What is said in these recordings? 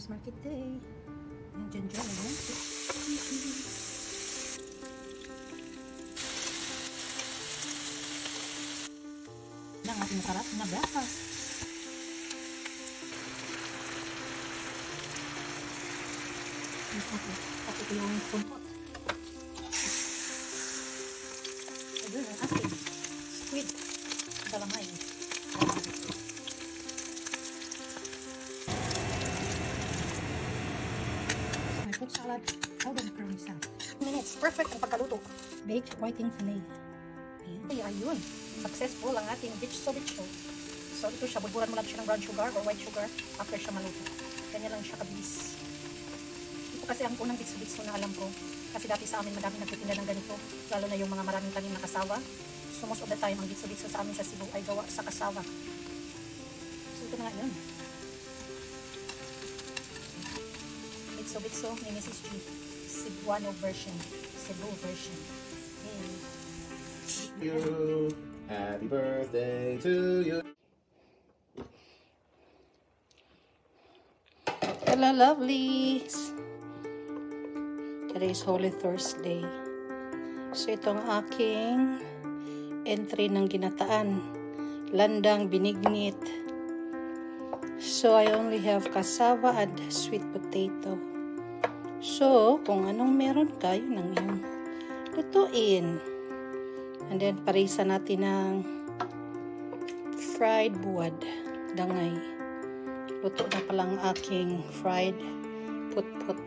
Farmers Market Day. Nandiyan dyan, ayan. Ang ating karat na breakfast. Tapos ito yung pumpot. Ito yung ating squid. Kalamay. My fruit salad. Golden curly salad. 2 minutes. Perfect ang pagkaluto. Baked whiting fillet. Ayan. Ayun. Successful ang ating bitso. So ito siya. Buburan mo lang siya ng brown sugar or white sugar after siya maluto. Ganyan lang siya kabilis. Ito kasi ang unang bitso na alam ko. Kasi dati sa amin madami nagtitinda ng ganito. Lalo na yung mga maraming tanim na kasawa. So most of the time, ang bitso sa amin sa Cebu ay gawa sa kasawa. So ito na nga yun. Bitso ni Mrs. G. Cebuano version. Cebu version. Hey. You. Happy birthday to you. Hello, lovelies. Today is Holy Thursday. So ito ang aking entry ng ginataan. Landang binignit. So I only have cassava and sweet potato. So kung anong meron ka, yun ang iyong lutuin. And then parisa natin ng fried buwad. Dangay. Luto na palang aking fried put-put.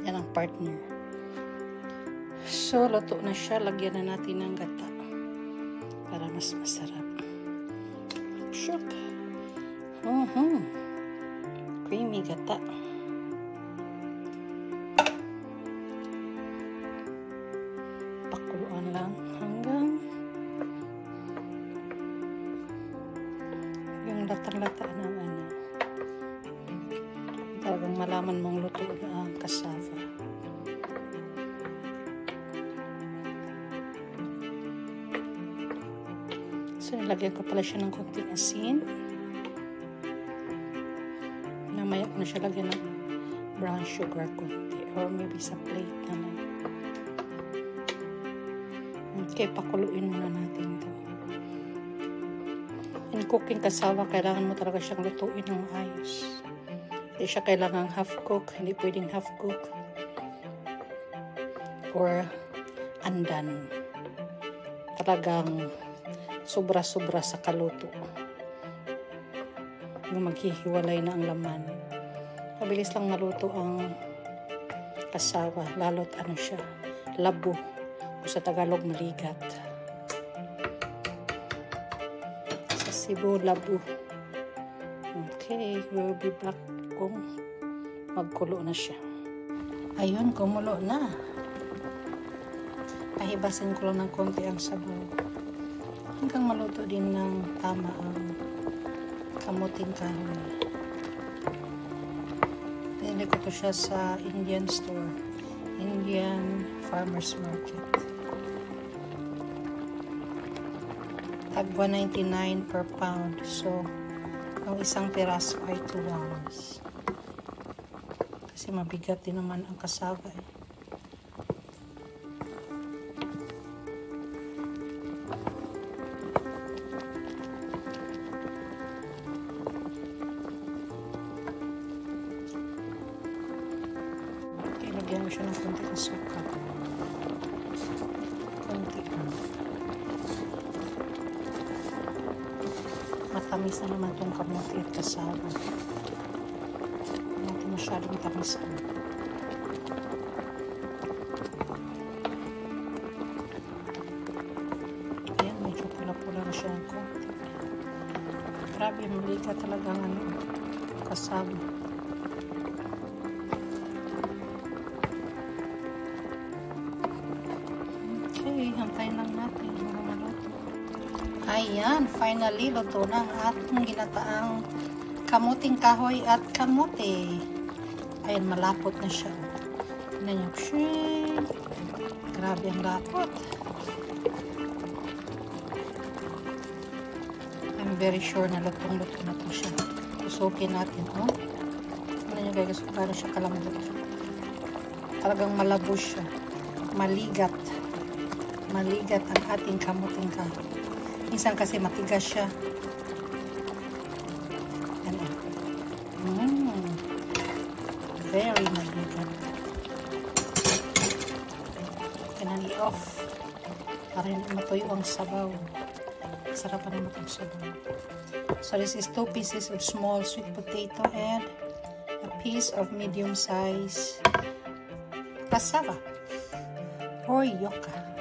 Yan ang partner. So, luto na siya. Lagyan na natin ng gata. Para mas masarap. Shook. Creamy gata. Pakuluan lang hanggang yung latang-lata ng ano. Talagang malaman mong luto na ang cassava. So, nilagyan ko pala siya ng konting asin. Namaya ko na siya lagyan ng brown sugar konti. Or maybe sa plate na lang. Okay, pakuluin muna natin ito. In cooking cassava, kailangan mo talaga siyang lutuin ng ayos. Hindi siya kailangang half cook. Hindi pwedeng half cook. Or andan. Talagang sobra-sobra sa kaluto. Yung maghihiwalay na ang laman. Mabilis lang maluto ang cassava. Lalo't ano siya, labo. O sa Tagalog, maligat. Sa Cebu, labo. Okay, we'll be back kung magkulo na siya. Ayun, kumulo na. Pahibasin ko lang ng konti ang sabaw. Hanggang maluto din ng tama ang kamuting kahoy. Tinili ko to siya sa Indian store. Indian Farmers Market. Tag 1.99 per pound. So, ang isang piraso ay 2 ounce. Kasi mabigat din naman ang cassava eh. Lagyan mo siya ng konti ng suka. Konti lang. Matamis na naman itong kamuti at cassava. Hindi masyadong tamis ko. Ayan, medyo pula-pula na siya ng konti. Grabe, mali ka talagang cassava. Hantayin lang natin mga maluto. Ayan, finally luto na ang ating ginataang kamuting kahoy at kamote. Ayan, malapot na siya. Tignan nyo. Grabe ang lapot. I'm very sure na lutong-luto na ito siya. Usukin natin, oh. guys, gano'n siya kalambot. Talagang malabos siya. Maligat. Maligat ang ating kamuting ka. Minsan kasi matigas siya. Very maligat. Kailangan i-off para hindi matuyo ang sabaw. Sarapan naman ang sabaw. So this is 2 pieces of small sweet potato and a piece of medium size cassava or yucca.